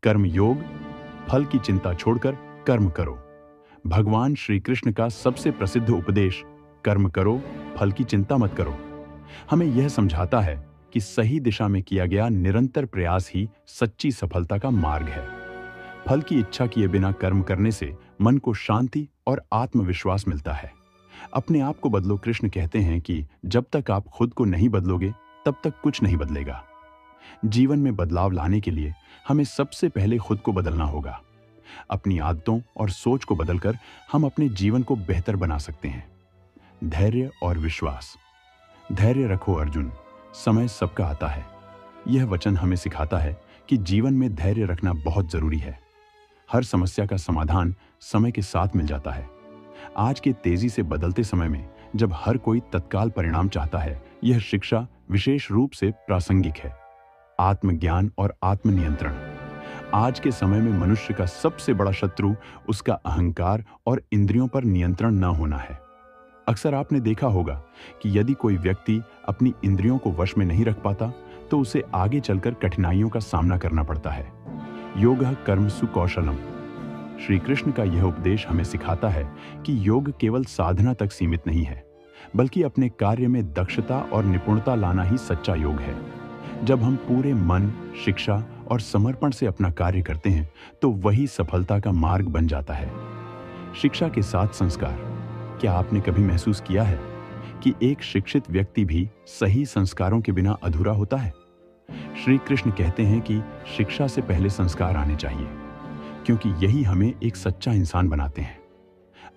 कर्म योग, फल की चिंता छोड़कर कर्म करो। भगवान श्री कृष्ण का सबसे प्रसिद्ध उपदेश कर्म करो, फल की चिंता मत करो हमें यह समझाता है कि सही दिशा में किया गया निरंतर प्रयास ही सच्ची सफलता का मार्ग है। फल की इच्छा किए बिना कर्म करने से मन को शांति और आत्मविश्वास मिलता है। अपने आप को बदलो। कृष्ण कहते हैं कि जब तक आप खुद को नहीं बदलोगे तब तक कुछ नहीं बदलेगा। जीवन में बदलाव लाने के लिए हमें सबसे पहले खुद को बदलना होगा। अपनी आदतों और सोच को बदलकर हम अपने जीवन को बेहतर बना सकते हैं। धैर्य और विश्वास। धैर्य रखो अर्जुन, समय सबका आता है। यह वचन हमें सिखाता है कि जीवन में धैर्य रखना बहुत जरूरी है। हर समस्या का समाधान समय के साथ मिल जाता है। आज के तेजी से बदलते समय में जब हर कोई तत्काल परिणाम चाहता है, यह शिक्षा विशेष रूप से प्रासंगिक है। आत्मज्ञान और आत्मनियंत्रण। आज के समय में मनुष्य का सबसे बड़ा शत्रु उसका अहंकार और इंद्रियों पर नियंत्रण न होना है। अक्सर आपने देखा होगा कि यदि कोई व्यक्ति अपनी इंद्रियों को वश में नहीं रख पाता तो उसे आगे चलकर कठिनाइयों का सामना करना पड़ता है। योगः कर्मसु कौशलम। श्री कृष्ण का यह उपदेश हमें सिखाता है कि योग केवल साधना तक सीमित नहीं है, बल्कि अपने कार्य में दक्षता और निपुणता लाना ही सच्चा योग है। जब हम पूरे मन, शिक्षा और समर्पण से अपना कार्य करते हैं तो वही सफलता का मार्ग बन जाता है। शिक्षा के साथ संस्कार। क्या आपने कभी महसूस किया है कि एक शिक्षित व्यक्ति भी सही संस्कारों के बिना अधूरा होता है? श्री कृष्ण कहते हैं कि शिक्षा से पहले संस्कार आने चाहिए, क्योंकि यही हमें एक सच्चा इंसान बनाते हैं।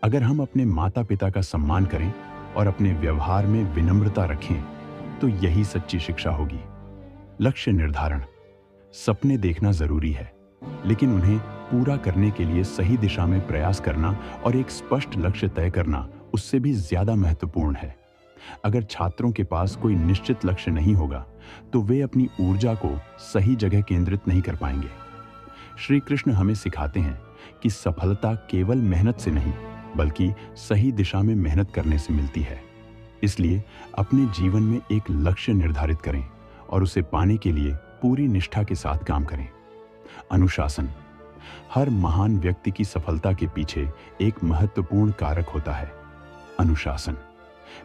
अगर हम अपने माता पिता का सम्मान करें और अपने व्यवहार में विनम्रता रखें तो यही सच्ची शिक्षा होगी। लक्ष्य निर्धारण। सपने देखना जरूरी है, लेकिन उन्हें पूरा करने के लिए सही दिशा में प्रयास करना और एक स्पष्ट लक्ष्य तय करना उससे भी ज्यादा महत्वपूर्ण है। अगर छात्रों के पास कोई निश्चित लक्ष्य नहीं होगा तो वे अपनी ऊर्जा को सही जगह केंद्रित नहीं कर पाएंगे। श्री कृष्ण हमें सिखाते हैं कि सफलता केवल मेहनत से नहीं, बल्कि सही दिशा में मेहनत करने से मिलती है। इसलिए अपने जीवन में एक लक्ष्य निर्धारित करें और उसे पाने के लिए पूरी निष्ठा के साथ काम करें। अनुशासन। हर महान व्यक्ति की सफलता के पीछे एक महत्वपूर्ण कारक होता है, अनुशासन।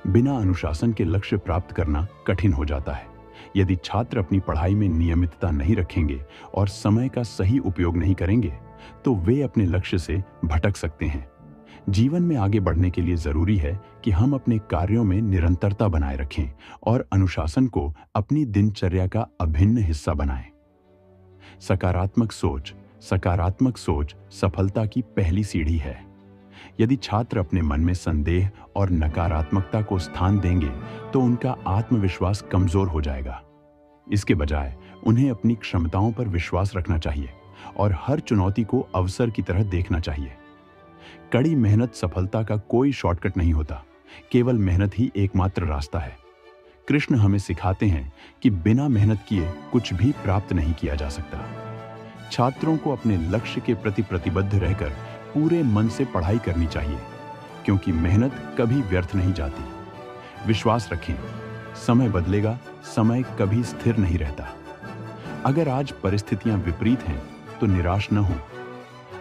बिना अनुशासन के लक्ष्य प्राप्त करना कठिन हो जाता है। यदि छात्र अपनी पढ़ाई में नियमितता नहीं रखेंगे और समय का सही उपयोग नहीं करेंगे तो वे अपने लक्ष्य से भटक सकते हैं। जीवन में आगे बढ़ने के लिए जरूरी है कि हम अपने कार्यों में निरंतरता बनाए रखें और अनुशासन को अपनी दिनचर्या का अभिन्न हिस्सा बनाएं। सकारात्मक सोच। सकारात्मक सोच सफलता की पहली सीढ़ी है। यदि छात्र अपने मन में संदेह और नकारात्मकता को स्थान देंगे तो उनका आत्मविश्वास कमजोर हो जाएगा। इसके बजाय उन्हें अपनी क्षमताओं पर विश्वास रखना चाहिए और हर चुनौती को अवसर की तरह देखना चाहिए। कड़ी मेहनत सफलता का कोई शॉर्टकट नहीं होता, केवल मेहनत ही एकमात्र रास्ता है। कृष्ण हमें सिखाते हैं कि बिना मेहनत किए कुछ भी प्राप्त नहीं किया जा सकता। छात्रों को अपने लक्ष्य के प्रति प्रतिबद्ध रहकर पूरे मन से पढ़ाई करनी चाहिए, क्योंकि मेहनत कभी व्यर्थ नहीं जाती। विश्वास रखें, समय बदलेगा, समय कभी स्थिर नहीं रहता। अगर आज परिस्थितियां विपरीत हैं तो निराश न हो।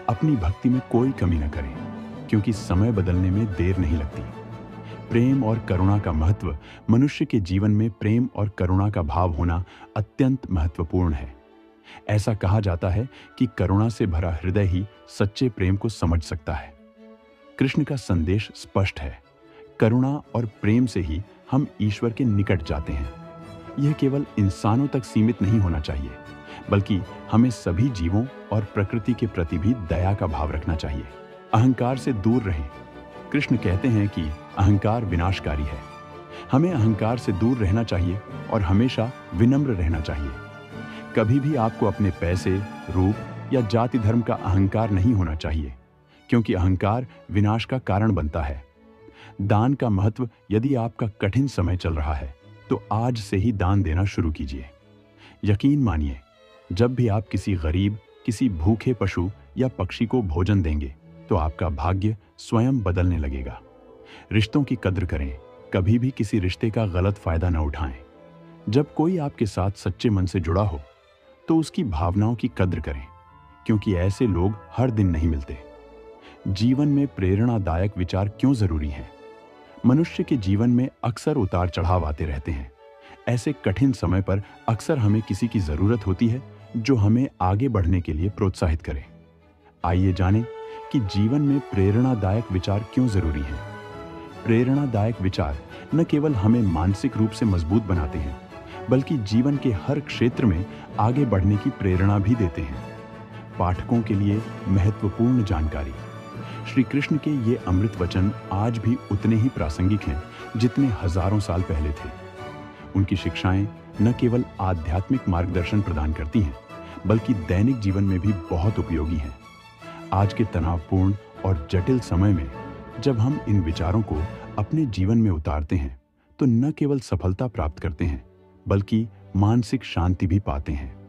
अपनी भक्ति में कोई कमी न करें, क्योंकि समय बदलने में देर नहीं लगती। प्रेम और करुणा का महत्व। मनुष्य के जीवन में प्रेम और करुणा का भाव होना अत्यंत महत्वपूर्ण है। ऐसा कहा जाता है कि करुणा से भरा हृदय ही सच्चे प्रेम को समझ सकता है। कृष्ण का संदेश स्पष्ट है, करुणा और प्रेम से ही हम ईश्वर के निकट जाते हैं। यह केवल इंसानों तक सीमित नहीं होना चाहिए, बल्कि हमें सभी जीवों और प्रकृति के प्रति भी दया का भाव रखना चाहिए। अहंकार से दूर रहें। कृष्ण कहते हैं कि अहंकार विनाशकारी है। हमें अहंकार से दूर रहना चाहिए और हमेशा विनम्र रहना चाहिए। कभी भी आपको अपने पैसे, रूप या जाति धर्म का अहंकार नहीं होना चाहिए, क्योंकि अहंकार विनाश का कारण बनता है। दान का महत्व। यदि आपका कठिन समय चल रहा है तो आज से ही दान देना शुरू कीजिए। यकीन मानिए, जब भी आप किसी गरीब, किसी भूखे पशु या पक्षी को भोजन देंगे तो आपका भाग्य स्वयं बदलने लगेगा। रिश्तों की कद्र करें, कभी भी किसी रिश्ते का गलत फायदा न उठाएं। जब कोई आपके साथ सच्चे मन से जुड़ा हो तो उसकी भावनाओं की कद्र करें, क्योंकि ऐसे लोग हर दिन नहीं मिलते। जीवन में प्रेरणादायक विचार क्यों जरूरी हैं? मनुष्य के जीवन में अक्सर उतार चढ़ाव आते रहते हैं। ऐसे कठिन समय पर अक्सर हमें किसी की जरूरत होती है जो हमें आगे बढ़ने के लिए प्रोत्साहित करे। आइए जानें कि जीवन में प्रेरणादायक विचार क्यों जरूरी हैं। प्रेरणादायक विचार न केवल हमें मानसिक रूप से मजबूत बनाते हैं, बल्कि जीवन के हर क्षेत्र में आगे बढ़ने की प्रेरणा भी देते हैं। पाठकों के लिए महत्वपूर्ण जानकारी। श्री कृष्ण के ये अमृत वचन आज भी उतने ही प्रासंगिक हैं जितने हजारों साल पहले थे। उनकी शिक्षाएं न केवल आध्यात्मिक मार्गदर्शन प्रदान करती हैं, बल्कि दैनिक जीवन में भी बहुत उपयोगी हैं। आज के तनावपूर्ण और जटिल समय में जब हम इन विचारों को अपने जीवन में उतारते हैं, तो न केवल सफलता प्राप्त करते हैं, बल्कि मानसिक शांति भी पाते हैं।